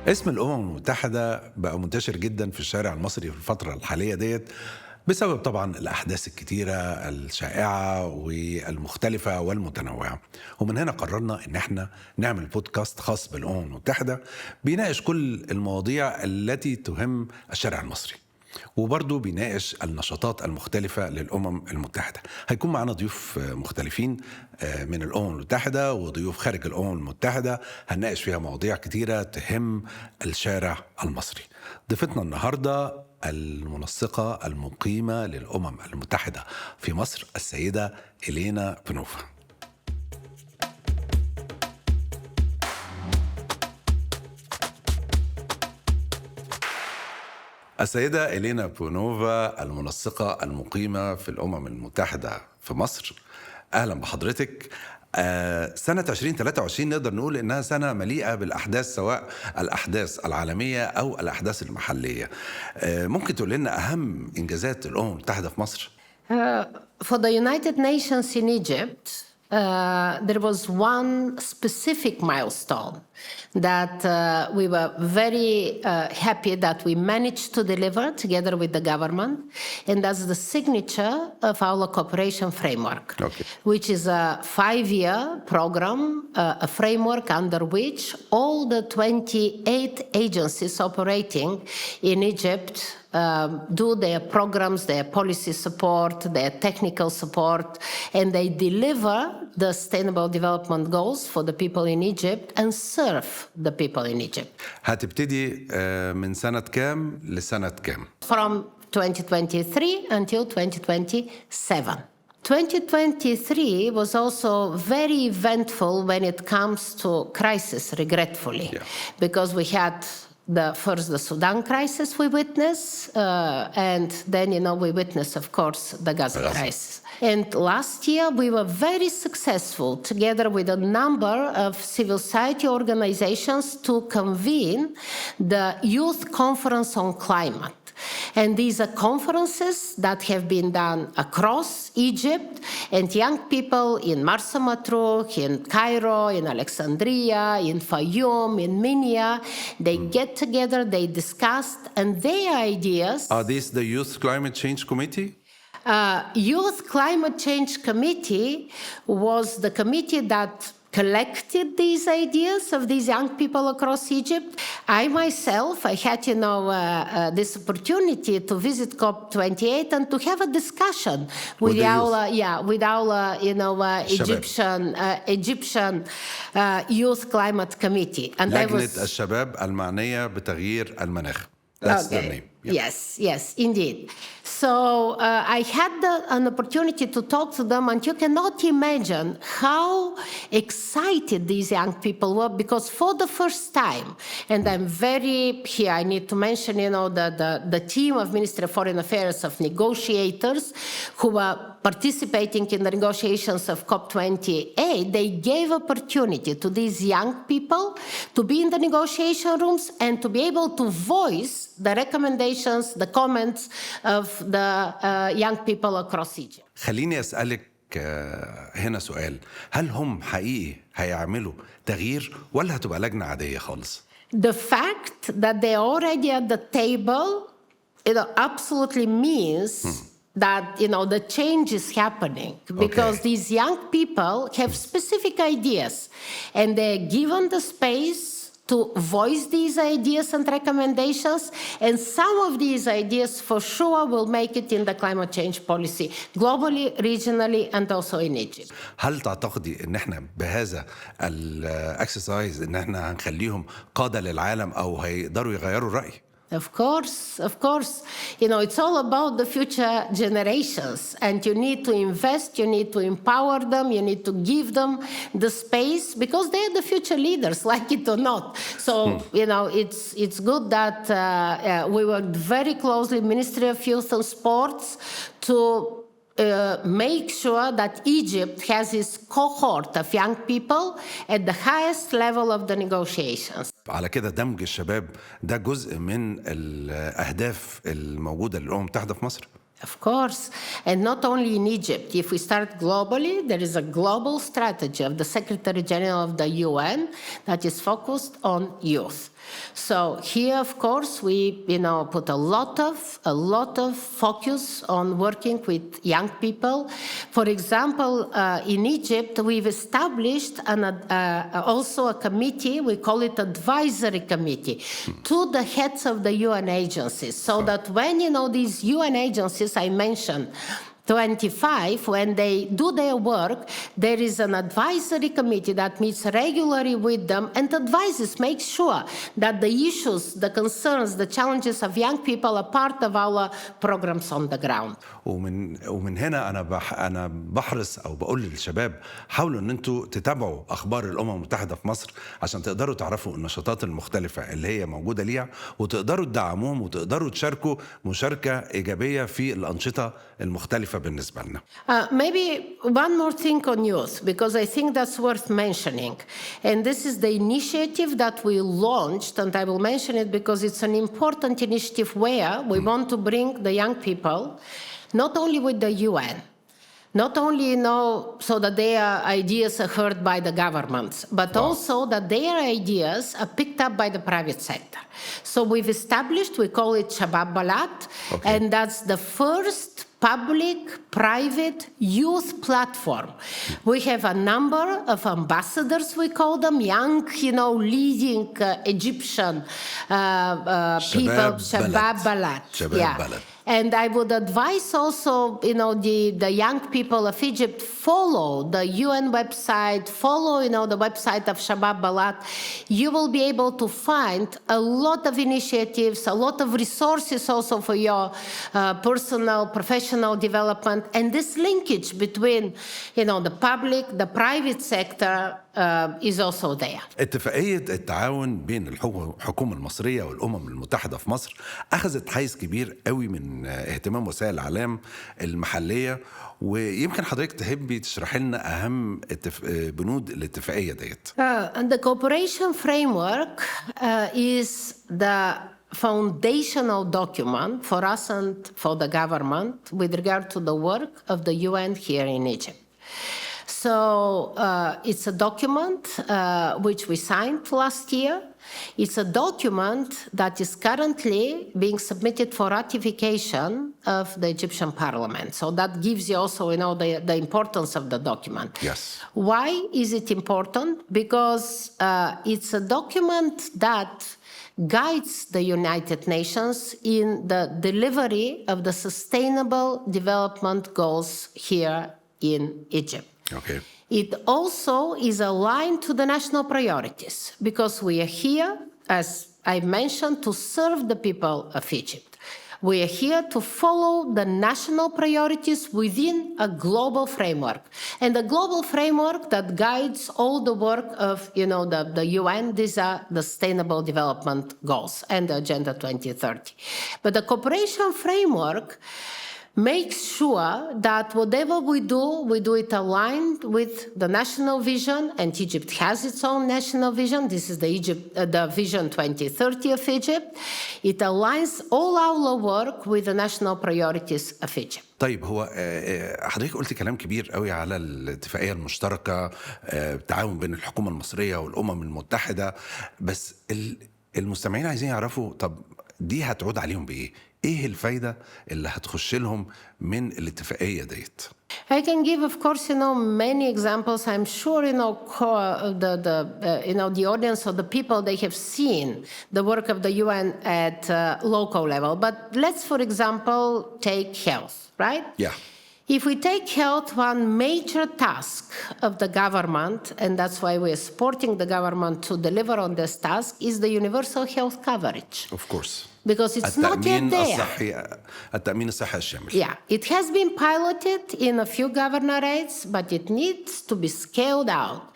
اسم الأمم المتحدة بقى منتشر جدا في الشارع المصري في الفترة الحالية ديت بسبب طبعا الأحداث الكتيرة الشائعة والمختلفة والمتنوعة. ومن هنا قررنا إن احنا نعمل بودكاست خاص بالأمم المتحدة بيناقش كل المواضيع التي تهم الشارع المصري، وبرضه بيناقش النشاطات المختلفة للأمم المتحدة. هيكون معنا ضيوف مختلفين من الأمم المتحدة وضيوف خارج الأمم المتحدة، هنناقش فيها مواضيع كتيرة تهم الشارع المصري. ضيفتنا النهاردة المنسقة المقيمة للأمم المتحدة في مصر، السيدة إلينا بانوفا. السيدة إلينا بانوفا المنسقة المقيمة في الأمم المتحدة في مصر، أهلا بحضرتك. سنة 2023 نقدر نقول إنها سنة مليئة بالأحداث، سواء الأحداث العالمية أو الأحداث المحلية. ممكن تقول لنا أهم إنجازات الأمم المتحدة في مصر؟ For the United Nations in Egypt, there was one specific milestone that we were very happy that we managed to deliver together with the government, and that's the signature of our cooperation framework, which is a 5-year program, a framework under which all the 28 agencies operating in Egypt do their programs, their policy support, their technical support, and they deliver the Sustainable Development Goals for the people in Egypt and serve the people in Egypt. هتبتدي من سنة كام لسنة كام؟ From 2023 until 2027. 2023 was also very eventful when it comes to crisis, regretfully, because we had the Sudan crisis we witnessed, and then, we witnessed, of course, the Gaza crisis. And last year, we were very successful, together with a number of civil society organizations, to convene the Youth Conference on Climate. And these are conferences that have been done across Egypt, and young people in Marsa Matruh, in Cairo, in Alexandria, in Fayoum, in Minya, they get together, they discussed, and their ideas... Are these the Youth Climate Change Committee? Youth Climate Change Committee was the committee that collected these ideas of these young people across Egypt. I myself, I had, this opportunity to visit COP28 and to have a discussion with our Egyptian Youth Climate Committee. And لجنة الشباب المعنية بتغير المناخ. That's the name. Yes, indeed. So I had an opportunity to talk to them, and you cannot imagine how excited these young people were, because for the first time, and I'm here I need to mention, the team of Ministry of Foreign Affairs, of negotiators who were participating in the negotiations of COP28, they gave opportunity to these young people to be in the negotiation rooms and to be able to voice the recommendations, the comments of the young people across Egypt. خليني أسألك هنا سؤال، هل هم حقيقي هيعملوا تغيير ولا هتبقى لجنة عادية خالص؟ The fact that they're already at the table, absolutely means that, the change is happening, because these young people have specific ideas, and they're given the space to voice these ideas and recommendations, and some of these ideas for sure will make it in the climate change policy, globally, regionally, and also in Egypt. هل تعتقدي ان احنا بهذا الاكسرسايز ان احنا هنخليهم قادة للعالم او هيقدروا يغيروا الرأي؟ Of course. It's all about the future generations, and you need to invest, you need to empower them, you need to give them the space, because they're the future leaders, like it or not. So, it's good that we worked very closely, Ministry of Youth and Sports, to make sure that Egypt has its cohort of young people at the highest level of the negotiations. على كده دمج الشباب ده جزء من الأهداف الموجودة للأمم المتحدة في مصر؟ Of course, and not only in Egypt. If we start globally, there is a global strategy of the Secretary General of the UN that is focused on youth. So here, of course, we put a lot of focus on working with young people. For example, in Egypt, we've established also a committee. We call it advisory committee to the heads of the UN agencies, so that when these UN agencies I mentioned 25, when they do their work, there is an advisory committee that meets regularly with them and advises, makes sure that the issues, the concerns, the challenges of young people are part of our programs on the ground. ومن هنا انا بحرص او بقول للشباب حاولوا ان انتوا تتابعوا اخبار الامم المتحده في مصر عشان تقدروا تعرفوا النشاطات المختلفه اللي هي موجوده ليها وتقدروا تدعموهم وتقدروا تشاركوا مشاركه ايجابيه في الانشطه المختلفه بالنسبه لنا. Maybe one more thing on youth, because I think that's worth mentioning. And this is the initiative that we launched, and I will mention it because it's an important initiative where we want to bring the young people not only with the UN, not only so that their ideas are heard by the governments, but also that their ideas are picked up by the private sector. So we've established, we call it Shabab Balat, and that's the first public-private youth platform. We have a number of ambassadors, we call them, young, leading Egyptian people, Shabab Balat. Balat. And I would advise also, the young people of Egypt follow the UN website, follow, the website of Shabab Balat. You will be able to find a lot of initiatives, a lot of resources also for your personal, professional development. And this linkage between, the public, the private sector is also there. اتفاقية التعاون بين الحكومة المصرية والأمم المتحدة في مصر أخذت حيز كبير قوي من اهتمام وسائل الإعلام المحلية ويمكن حضرتك تحبي تشرحي لنا أهم بنود الاتفاقية ديت. And the cooperation framework is the foundational document for us and for the government with regard to the work of the UN here in Egypt. So it's a document which we signed last year. It's a document that is currently being submitted for ratification of the Egyptian parliament. So that gives you also, the importance of the document. Yes. Why is it important? Because it's a document that guides the United Nations in the delivery of the Sustainable Development Goals here in Egypt. Okay. It also is aligned to the national priorities because we are here, as I mentioned, to serve the people of Egypt. We are here to follow the national priorities within a global framework. And the global framework that guides all the work of, the UN, these are the Sustainable Development Goals and the Agenda 2030. But the cooperation framework makes sure that whatever we do it aligned with the national vision, and Egypt has its own national vision. This is the Vision 2030 of Egypt. It aligns all our work with the national priorities of Egypt. طيب هو حضرتك قلت كلام كبير قوي على الاتفاقية المشتركة التعاون بين الحكومة المصرية والأمم المتحدة بس المستمعين عايزين يعرفوا طب دي هتعود عليهم بإيه؟ ايه الفايدة اللي هتخش لهم من الاتفاقية ديت؟ I can give, of course, many examples. I'm sure, the audience or the people, they have seen the work of the UN at local level. But let's, for example, take health, right? Yeah. If we take health, one major task of the government, and that's why we're supporting the government to deliver on this task, is the universal health coverage. Of course. Because it's not yet there. التأمين الصحي الشامل. Yeah, it has been piloted in a few governorates, but it needs to be scaled out.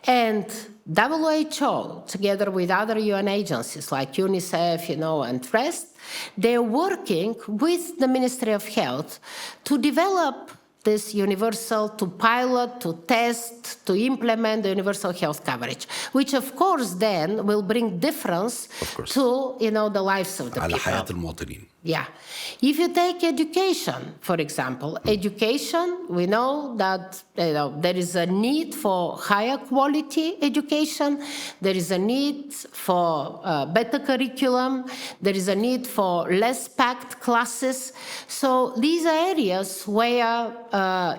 And WHO, together with other UN agencies like UNICEF, and rest, they're working with the Ministry of Health to develop this universal, to pilot, to test, to implement the universal health coverage, which of course then will bring difference to, the lives of the على people. حياة المواطنين. Yeah. If you take education, for example, education, we know that there is a need for higher quality education, there is a need for better curriculum, there is a need for less packed classes. So these are areas where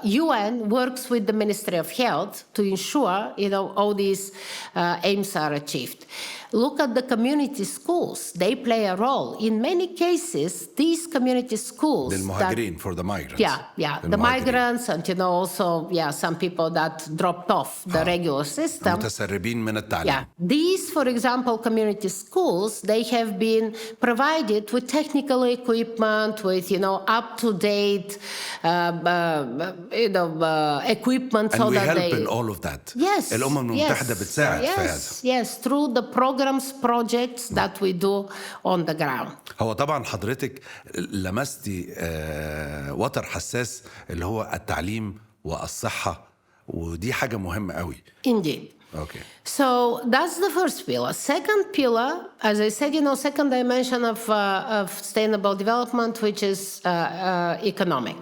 UN works with the Ministry of Health to ensure all these aims are achieved. Look at the community schools. They play a role. In many cases, these community schools... للمهاجرين, for the migrants. Yeah. The migrants and, also, some people that dropped off the regular system. المتسربين من التعليم. Yeah. These, for example, community schools, they have been provided with technical equipment, with, up-to-date, equipment. And so we that help in all of that. Yes. الأمم المتحدة بتساعد في هذا. Yes, through the programs, projects that we do on the ground. هو طبعا حضرتك لمستي وتر حساس اللي هو التعليم والصحة, ودي حاجة مهمة قوي. Indeed. Okay. So that's the first pillar. Second pillar, as I said, second dimension of sustainable development, which is economic.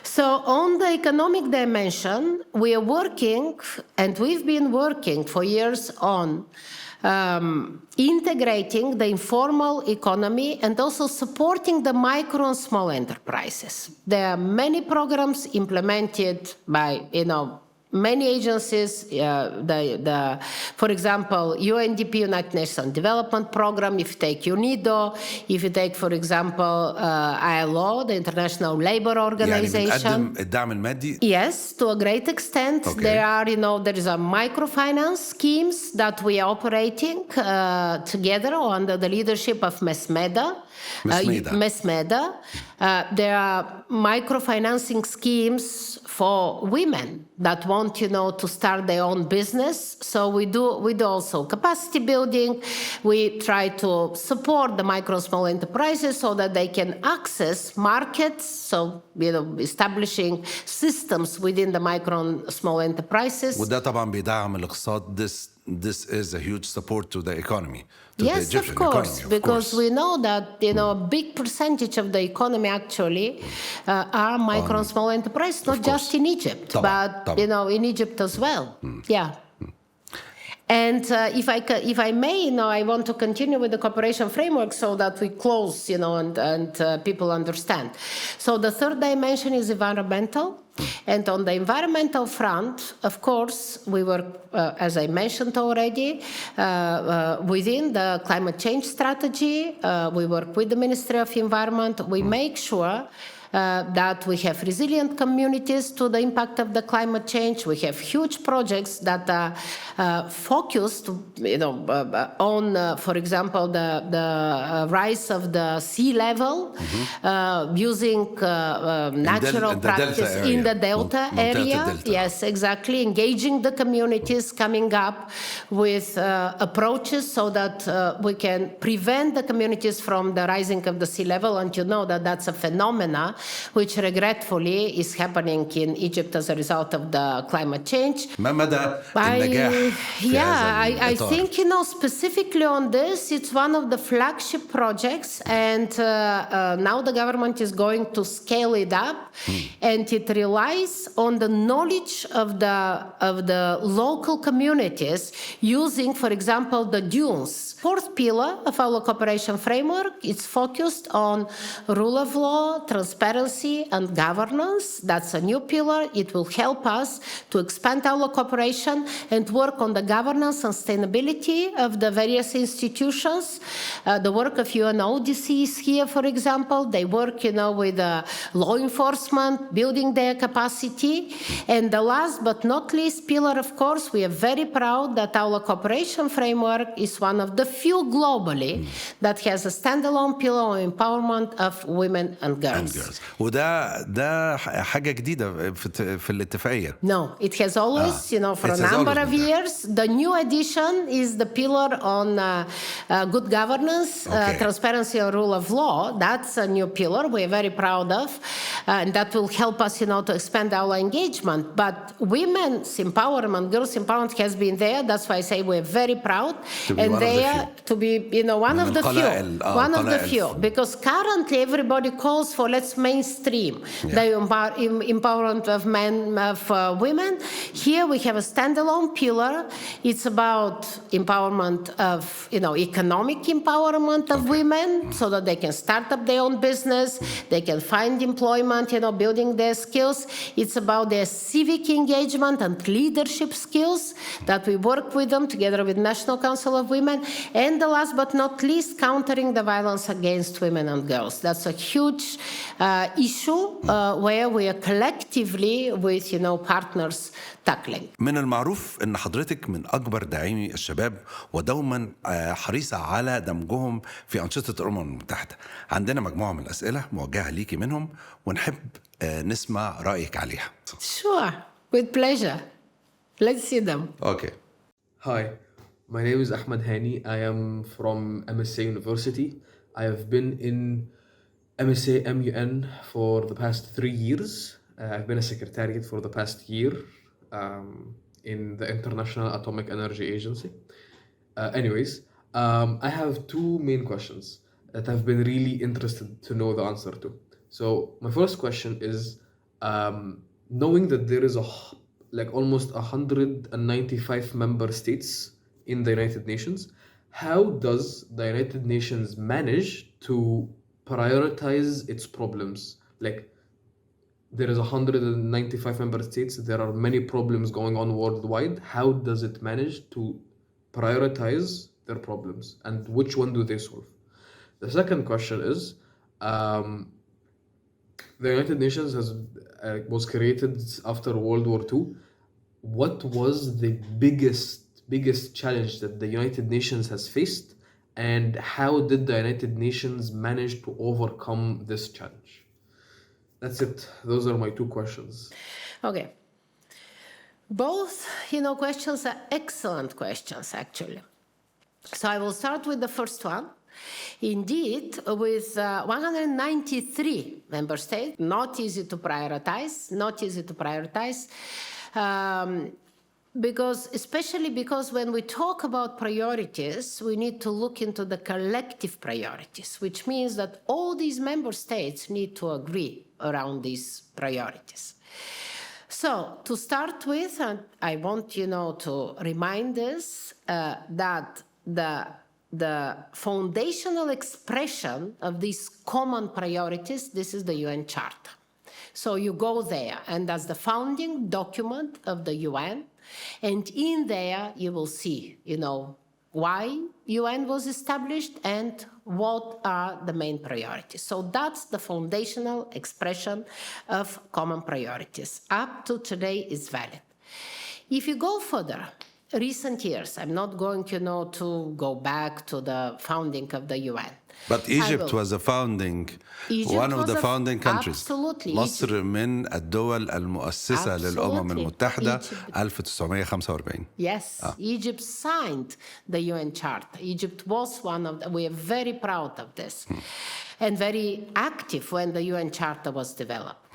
So on the economic dimension, we are working, and we've been working for years on integrating the informal economy and also supporting the micro and small enterprises. There are many programs implemented by, many agencies, for example, UNDP, United Nations Development Program, if you take UNIDO, if you take, for example, ILO, the International Labor Organization. يعني بنقدم الدعم المادي. Yes, to a great extent. Okay. There is a microfinance schemes that we are operating together under the leadership of MESMEDA. There are microfinancing schemes for women that want, to start their own business. So we do also capacity building. We try to support the micro and small enterprises so that they can access markets. So, establishing systems within the micro and small enterprises. وده طبعا بيدعم الاقتصاد. This is a huge support to the economy. To Yes, the Egyptian of course, economy, because we know that a big percentage of the economy actually are micro and small enterprises, not just in Egypt, but in Egypt as well. Yeah. And if I may, I want to continue with the cooperation framework so that we close, and people understand. So the third dimension is environmental. And on the environmental front, of course, we work, as I mentioned already, within the climate change strategy. We work with the Ministry of Environment. We make sure that we have resilient communities to the impact of the climate change. We have huge projects that are focused, on, for example, the rise of the sea level, using natural practice in the Delta area. Yes, exactly. Engaging the communities, coming up with approaches so that we can prevent the communities from the rising of the sea level. And that's a phenomena which regretfully is happening in Egypt as a result of the climate change. ما مدى النجاح في هذا الإطار؟ I think, specifically on this, it's one of the flagship projects, and now the government is going to scale it up, and it relies on the knowledge of the local communities using, for example, the dunes. Fourth pillar of our cooperation framework, it's focused on rule of law, transparency, and governance. That's a new pillar. It will help us to expand our cooperation and work on the governance and sustainability of the various institutions. The work of UNODC is here, for example. They work, with law enforcement, building their capacity. And the last but not least pillar, of course, we are very proud that our our cooperation framework is one of the few globally that has a standalone pillar on empowerment of women and girls. وده حاجة جديدة في الاتفاقية. No, it has always, for a number of years. The new addition is the pillar on good governance, transparency, and rule of law. That's a new pillar we're very proud of, and that will help us, to expand our engagement. But women's empowerment, girls' empowerment has been there. That's why I say we're very proud. And there to be, one of the few. One of the few. Because currently everybody calls for let's mainstream the empowerment of men, of women. Here we have a standalone pillar. It's about empowerment of, economic empowerment of women so that they can start up their own business, they can find employment, building their skills. It's about their civic engagement and leadership skills that we work with them together with National Council of Women. And the last but not least, countering the violence against women and girls. That's a huge issue where we are collectively with, partners tackling. من المعروف أن حضرتك من أكبر داعمي الشباب ودوما حريصة على دمجهم في أنشطة الأمم المتحدة. عندنا مجموعة من الأسئلة موجهة ليكي منهم ونحب نسمع رأيك عليها. Sure, with pleasure. Let's see them. Okay. Hi, my name is Ahmed Hani. I am from MSA University. I have been in MSA MUN for the past 3 years. I've been a secretariat for the past year in the International Atomic Energy Agency. I have 2 main questions that I've been really interested to know the answer to. So my first question is, knowing that there is almost 195 member states in the United Nations, how does the United Nations manage to prioritize its problems? There is 195 member states, there are many problems going on worldwide. How does it manage to prioritize their problems, and which one do they solve? The second question is, the United Nations was created after World War II. What was the biggest challenge that the United Nations has faced, and how did the United Nations manage to overcome this challenge? That's it. Those are my 2 questions. Okay. Both, questions are excellent questions, actually. So I will start with the first one. Indeed, with 193 member states, not easy to prioritize, especially because when we talk about priorities, we need to look into the collective priorities, which means that all these member states need to agree around these priorities. So to start with, and I want to remind us that the foundational expression of these common priorities, this is the UN Charter. So you go there, and that's the founding document of the UN. And in there, you will see, why UN was established and what are the main priorities. So that's the foundational expression of common priorities. Up to today is valid. If you go further, recent years, I'm not going, to go back to the founding of the UN. But Egypt was one of the founding countries. Absolutely. مصر من الدول المؤسسة للأمم المتحدة 1945. Yes, Egypt signed the UN Charter. Egypt was one of we are very proud of this and very active when the UN Charter was developed.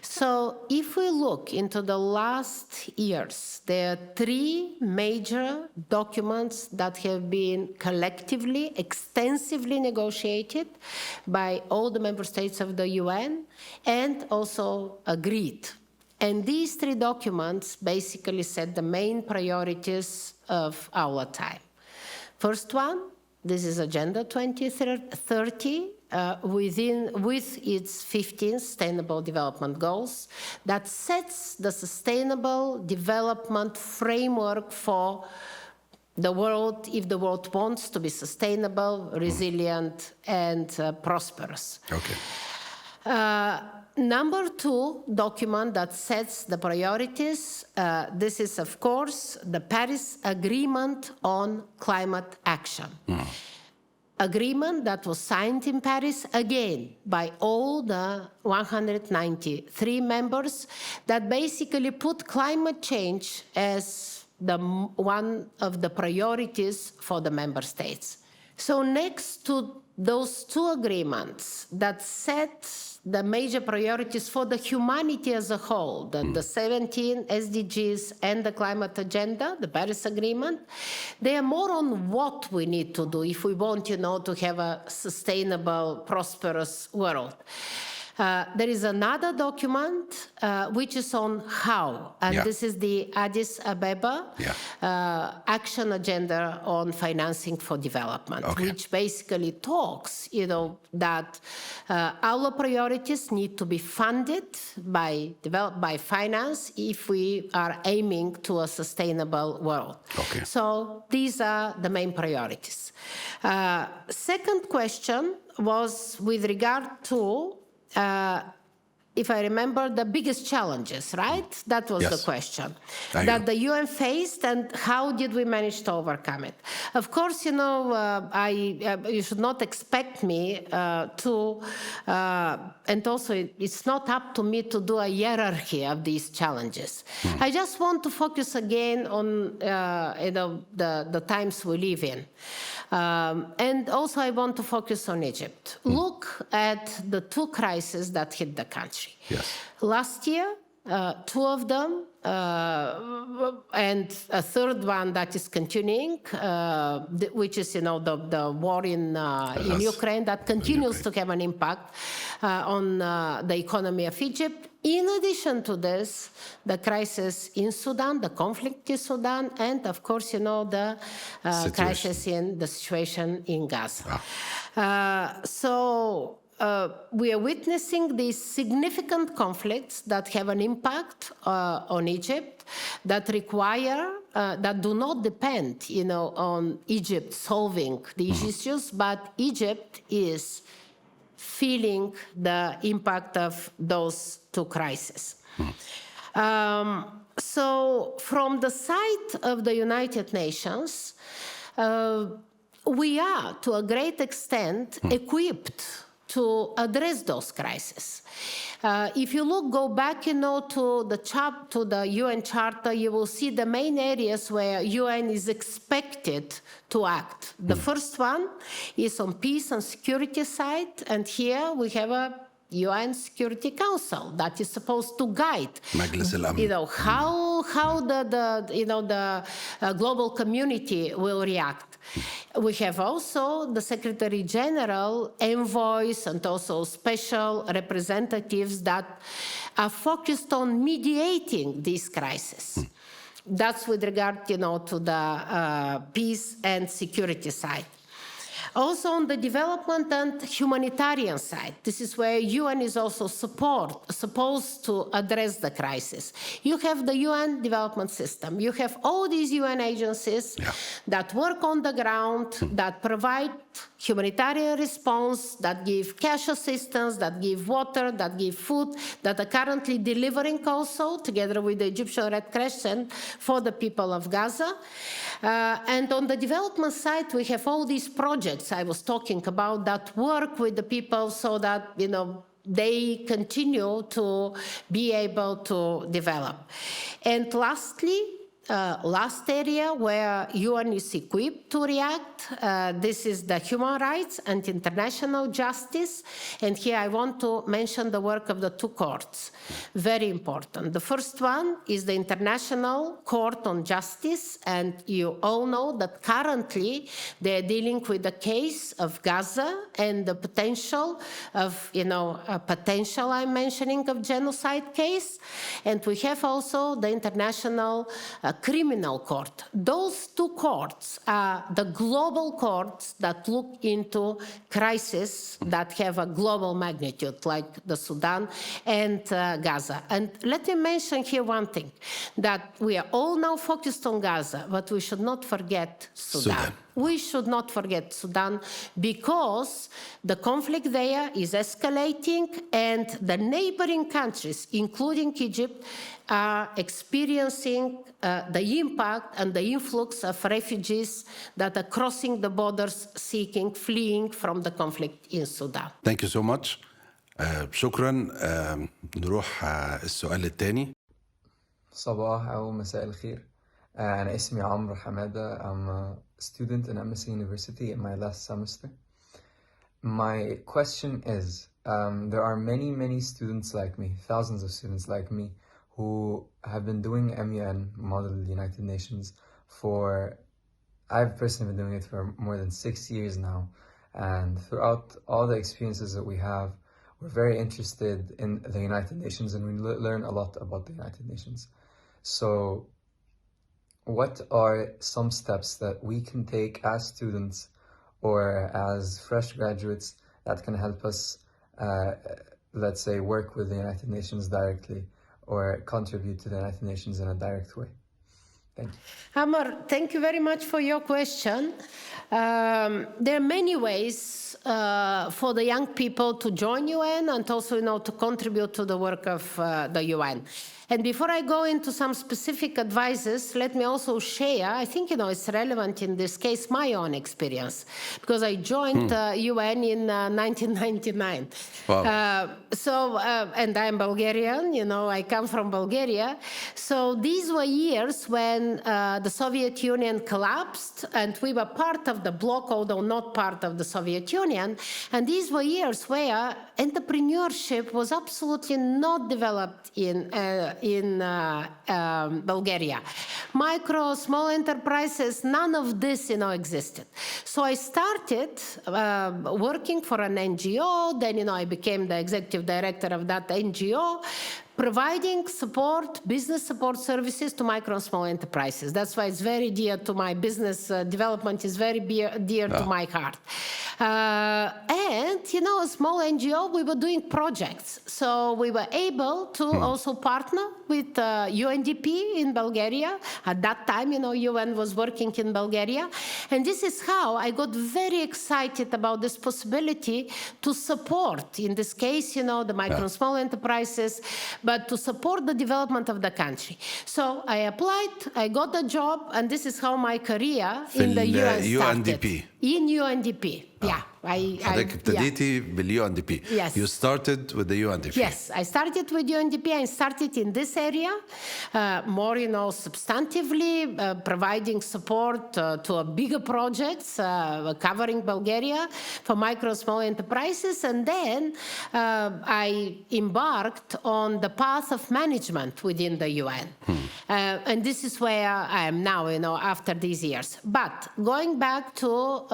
So if we look into the last years, there are 3 major documents that have been collectively, extensively negotiated by all the member states of the UN and also agreed. And these 3 documents basically set the main priorities of our time. First one, this is Agenda 2030. With its 15 Sustainable Development Goals that sets the sustainable development framework for the world, if the world wants to be sustainable, resilient, and prosperous. Okay. Number 2 document that sets the priorities, this is, of course, the Paris Agreement on Climate Action. Agreement that was signed in Paris, again, by all the 193 members, that basically put climate change as one of the priorities for the member states. So next to those two agreements that set the major priorities for the humanity as a whole, the 17 SDGs and the climate agenda, the Paris Agreement, they are more on what we need to do if we want, to have a sustainable, prosperous world. There is another document which is on how, and this is the Addis Ababa Action Agenda on Financing for Development, which basically talks, that our priorities need to be funded by finance if we are aiming to a sustainable world. So these are the main priorities. Second question was with regard to if I remember, the biggest challenges, right? That was the question that the UN faced, and how did we manage to overcome it? Of course, you should not expect me to, and also it's not up to me to do a hierarchy of these challenges. I just want to focus again on the times we live in. And also I want to focus on Egypt. Look at the two crises that hit the country. Last year, two of them, and a third one that is continuing, which is, the war in Ukraine that continues to have an impact on the economy of Egypt. In addition to this, the crisis in Sudan, the conflict in Sudan, and of course, the crisis in the situation in Gaza. So we are witnessing these significant conflicts that have an impact on Egypt, that require, that do not depend, on Egypt solving these issues, but Egypt is feeling the impact of those two crises. So from the side of the United Nations, we are, to a great extent, equipped to address those crises. If you go back, to the UN Charter, you will see the main areas where UN is expected to act. The first one is on peace and security side, and here we have a UN Security Council that is supposed to guide, الأمم. how the global community will react. We have also the Secretary General, envoys, and also special representatives that are focused on mediating these crises. That's with regard, to the peace and security side. Also on the development and humanitarian side, this is where UN is also supposed to address the crisis. You have the UN development system. You have all these UN agencies that work on the ground, that provide humanitarian response, that give cash assistance, that give water, that give food, that are currently delivering also, together with the Egyptian Red Crescent, for the people of Gaza. And on the development side, we have all these projects I was talking about that work with the people so that, they continue to be able to develop. And lastly, last area where UN is equipped to react, this is the human rights and international justice. And here I want to mention the work of the two courts. Very important. The first one is the International Court on Justice, and you all know that currently they're dealing with the case of Gaza and the potential of, a potential I'm mentioning of genocide case. And we have also the International Criminal Court. Those two courts are the global courts that look into crises that have a global magnitude, like the Sudan and Gaza. And let me mention here one thing, that we are all now focused on Gaza, but we should not forget Sudan. we should not forget Sudan because the conflict there is escalating and the neighboring countries, including Egypt, are experiencing the impact and the influx of refugees that are crossing the borders seeking, fleeing from the conflict in Sudan. Thank you so much. شكرا. نروح السؤال الثاني. صباح أو مساء الخير. أنا اسمي عمرو حمادة. I'm a student in MSc University in my last semester. My question is, there are many students like me, thousands of students like me, who have been doing MUN, Model United Nations, I've personally been doing it for more than 6 years now. And throughout all the experiences that we have, we're very interested in the United Nations and we learn a lot about the United Nations. So what are some steps that we can take as students or as fresh graduates that can help us, let's say, work with the United Nations directly or contribute to the United Nations in a direct way? Thank you. Amar, thank you very much for your question. There are many ways for the young people to join UN and also, to contribute to the work of the UN. And before I go into some specific advices, let me also share, I think, it's relevant in this case, my own experience, because I joined UN in 1999. Wow. And I'm Bulgarian, I come from Bulgaria. So these were years when the Soviet Union collapsed and we were part of the bloc, although not part of the Soviet Union. And these were years where entrepreneurship was absolutely not developed in Bulgaria. Micro, small enterprises, none of this, existed. So I started working for an NGO. Then, I became the executive director of that NGO, providing support, business support services to micro and small enterprises. That's why it's very dear to my business development, is very dear to my heart. And, a small NGO, we were doing projects. So we were able to also partner with UNDP in Bulgaria. At that time, UN was working in Bulgaria. And this is how I got very excited about this possibility to support, in this case, the micro and small enterprises, but to support the development of the country. So I applied, I got a job, and this is how my career in the UN started. UNDP. In UNDP, yeah. حضرتك ابتديتي بالUNDP. Yes. You started with the UNDP. Yes, I started with UNDP. I started in this area, more, substantively, providing support to a bigger projects covering Bulgaria for micro small enterprises. And then I embarked on the path of management within the UN. And this is where I am now, after these years. But going back to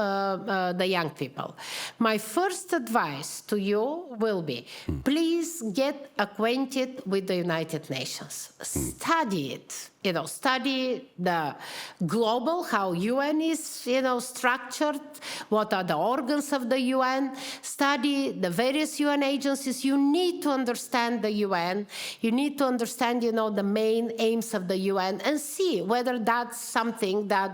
the young people, my first advice to you will be, please get acquainted with the United Nations. Study it. Study the global, how UN is, structured, what are the organs of the UN, study the various UN agencies. You need to understand the UN. You need to understand, the main aims of the UN and see whether that's something that,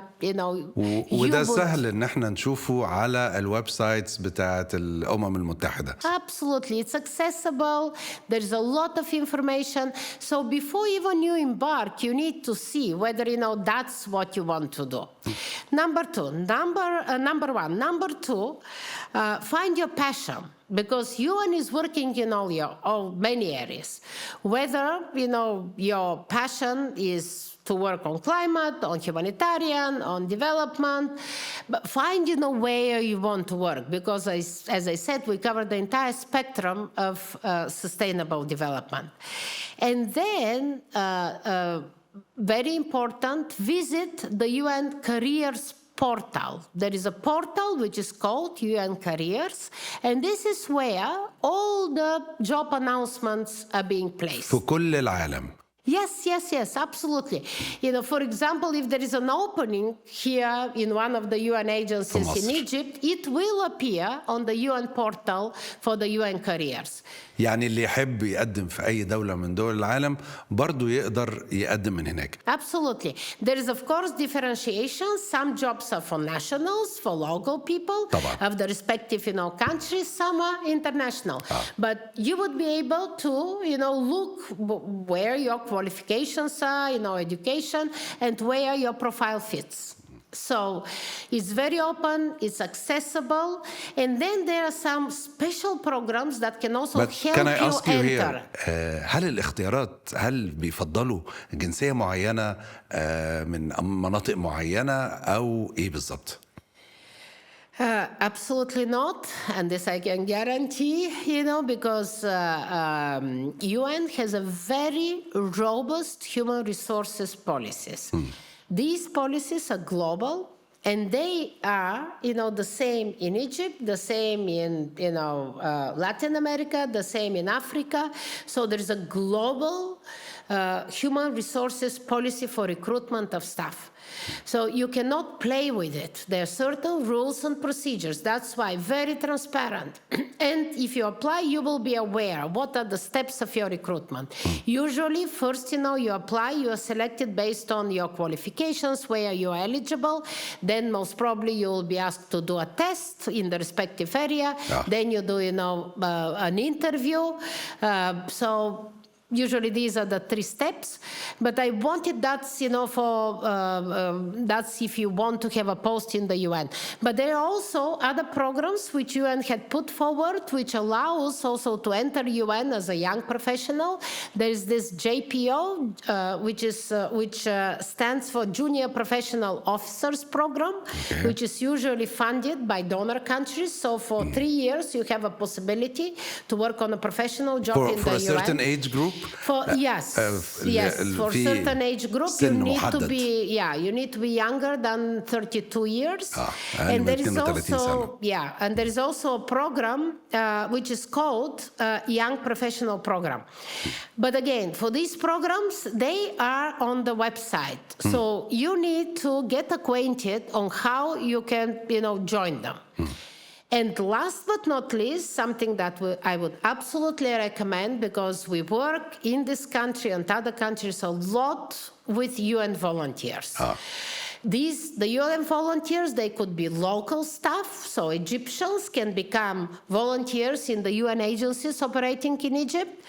وده سهل ان احنا نشوفه على الويب سايتس بتاعت الأمم المتحدة. Absolutely. It's accessible. There's a lot of information. So before even you embark, you need to see whether, that's what you want to do. Number one. Number two, find your passion. Because UN is working in all many areas. Whether, your passion is to work on climate, on humanitarian, on development, but find, where you want to work. Because as I said, we cover the entire spectrum of sustainable development. And then, very important, visit the UN Careers portal. There is a portal which is called UN Careers, and this is where all the job announcements are being placed. في كل العالم. Yes, absolutely. For example, if there is an opening here in one of the UN agencies in مصر. Egypt, it will appear on the UN portal for the UN careers. يعني اللي يحب يقدم في أي دولة من دول العالم برضو يقدر يقدم من هناك. Absolutely. There is, of course, differentiation. Some jobs are for nationals, for local people طبعا. of the respective, countries. Some are international. But you would be able to, look where your qualifications are, education, and where your profile fits. So it's very open, it's accessible, and then there are some special programs that can also But help can I you ask you enter. here, هل الاختيارات بيفضلوا جنسية معينة من مناطق معينة أو إيه بالضبط؟ Absolutely not, and this I can guarantee, because UN has a very robust human resources policies. These policies are global, and they are, the same in Egypt, the same in, Latin America, the same in Africa. So there is a global human resources policy for recruitment of staff. So you cannot play with it. There are certain rules and procedures. That's why very transparent. And if you apply, you will be aware what are the steps of your recruitment. Usually, first, you apply, you are selected based on your qualifications, where you are eligible. Then most probably you will be asked to do a test in the respective area. Then you do, an interview. So usually these are the 3 steps, but I wanted that's, that's if you want to have a post in the UN. But there are also other programs which UN had put forward, which allows also to enter UN as a young professional. There is this JPO, which stands for Junior Professional Officers Program, which is usually funded by donor countries. So for 3 years, you have a possibility to work on a professional job in the UN. For a certain age group? Yes. For certain age group, you need to be younger than 32 years. And there is also a program which is called Young Professional Program. But again, for these programs, they are on the website. So you need to get acquainted on how you can, join them. And last but not least, something that I would absolutely recommend, because we work in this country and other countries a lot with UN volunteers. The UN volunteers, they could be local staff, so Egyptians can become volunteers in the UN agencies operating in Egypt.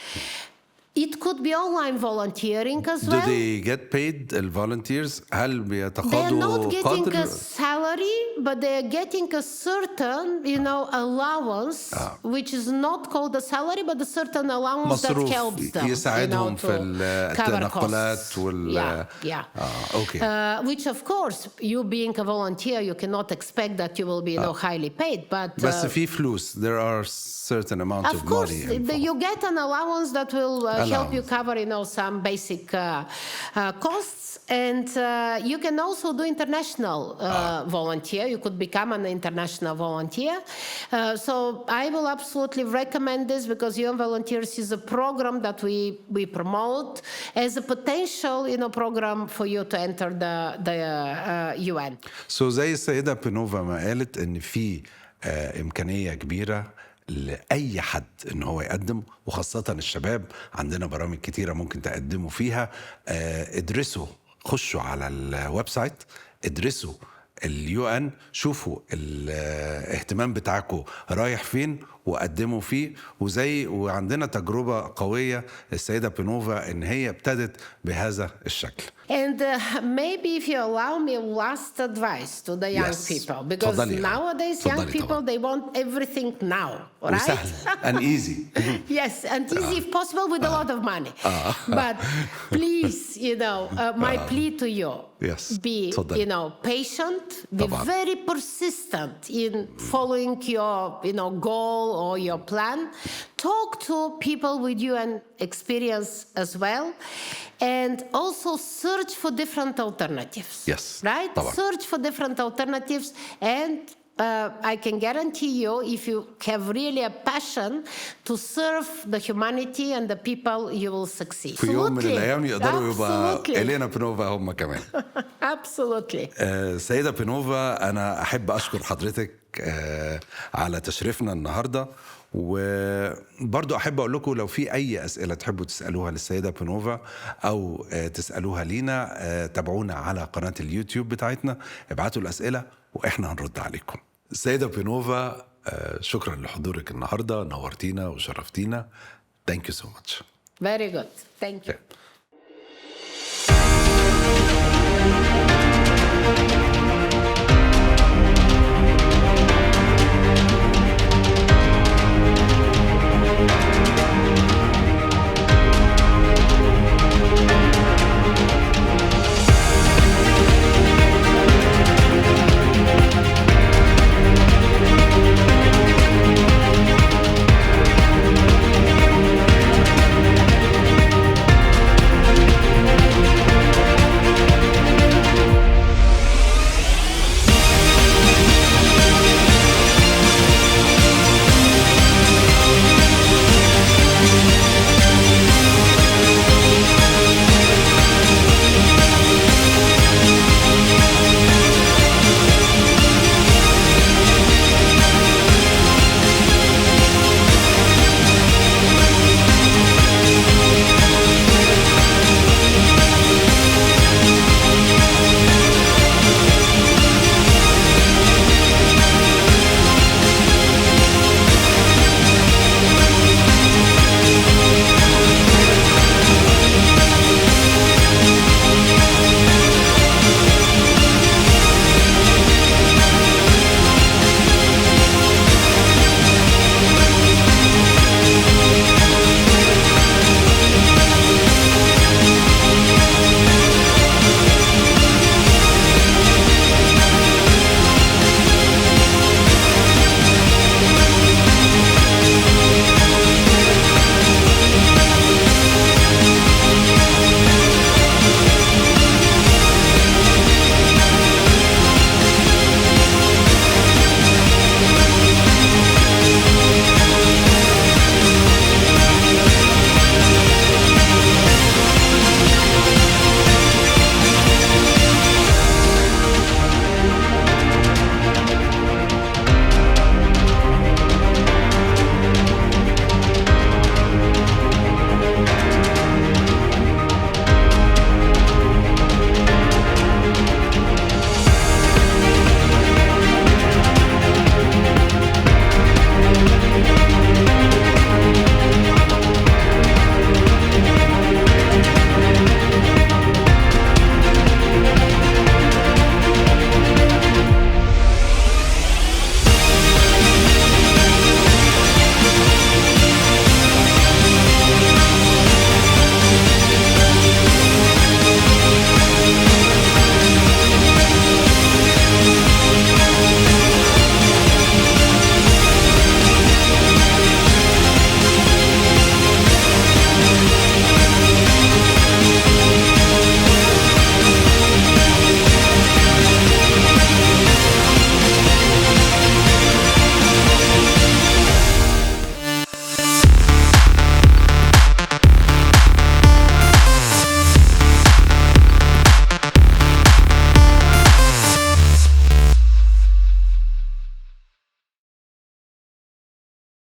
It could be online volunteering as well. Do they get paid, the volunteers? هل They're بيتقاضوا not getting قدر؟ a salary, but they're getting a certain, allowance, which is not called a salary, but a certain allowance that مصروف helps them, يساعدهم في cover التنقلات costs. Okay. Which, of course, you being a volunteer, you cannot expect that you will be, highly paid, but بس في فلوس. There are certain amount of of course, money involved. you get an allowance that will help you cover, some basic costs. And you can also do international volunteer. You could become an international volunteer. So I will absolutely recommend this, because UN Volunteers is a program that we promote as a potential, program for you to enter the UN. So زي السيدة بانوفا ما قالت إن في إمكانية كبيرة لأي حد إن هو يقدم، وخاصة الشباب. عندنا برامج كتيرة ممكن تقدموا فيها. ادرسوا، خشوا على الويب سايت، ادرسوا UN، شوفوا الاهتمام بتاعكم رايح فين وقدموا فيه. وعندنا تجربة قوية السيدة بانوفا إن هي ابتدت بهذا الشكل. And maybe if you allow me last advice to the young people, because nowadays young people, they want everything now, right? وسهل and easy. Yes, and easy if possible, with a lot of money. But please, my plea to you, be, patient, be very persistent in following your, goal or your plan. Talk to people with UN experience as well. And also search for different alternatives. Yes. Right? طبعا. Search for different alternatives and I can guarantee you, if you have really a passion to serve the humanity and the people, you will succeed. في يوم من Absolutely. الأيام يقدروا يبقى Absolutely. إلينا بانوفا هم كمان. Absolutely. سيدة بانوفا، أنا أحب أشكر حضرتك على تشريفنا النهاردة، وبرضو أحب أقول لكم لو في أي أسئلة تحبوا تسألوها للسيدة بانوفا أو تسألوها لينا، تابعونا على قناة اليوتيوب بتاعتنا، ابعتوا الأسئلة وإحنا هنرد عليكم. السيدة بانوفا، شكرا لحضورك النهاردة، نورتينا وشرفتينا. Thank you so much. Very good. Thank you. Yeah.